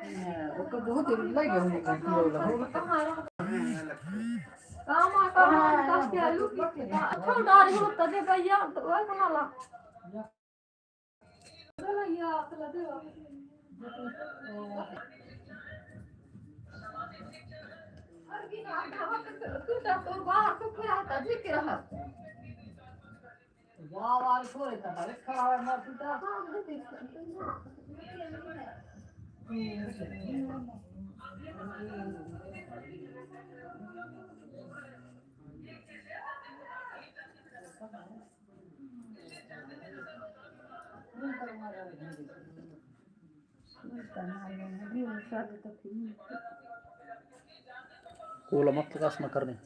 उसको बहुत लग गया मुझे काम आता क्या लुक अच्छा उड़ा रही होता दे भैया तो वो बनाला भैया अकल दे और की ना ढाबा तू तो बाहर तो क्या था दिख रहा वाह वाह छोड़े था अरे खड़ा है मर सीधा हां दिख kuulla matkakas mä karni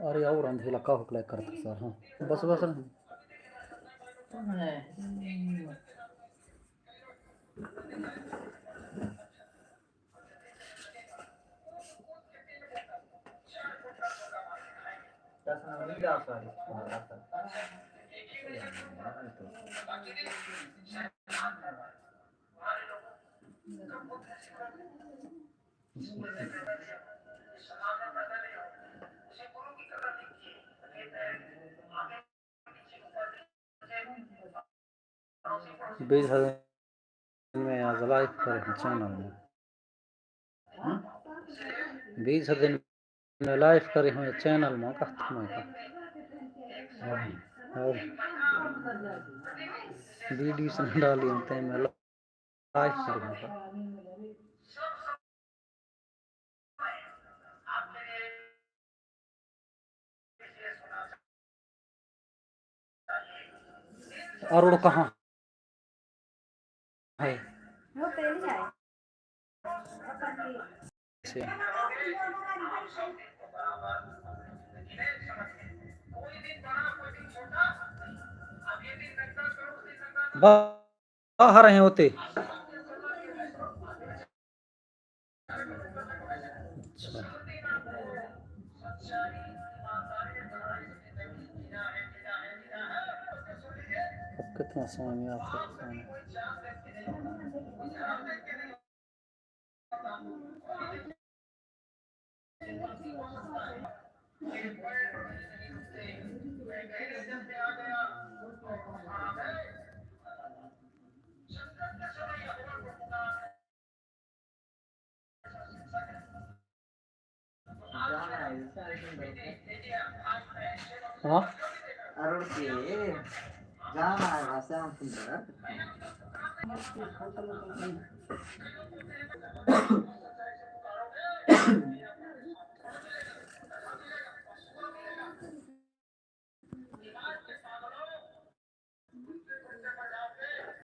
अरे और अंधेला का हो क्लिक करता सर हाँ बस बस बीस हजार में आज लाइव करें चैनल में 20 दिन में लाइव करे हुए चैनल में का और वीडियो से डाली होते हैं मैं लाइव करूँगा अरुण कहाँ है वो तेल है बाहर हैं होते अच्छा अब कितना समय में आ सकता है हाँ अरुण के जाना है वहाँ से हम सुन रहे हैं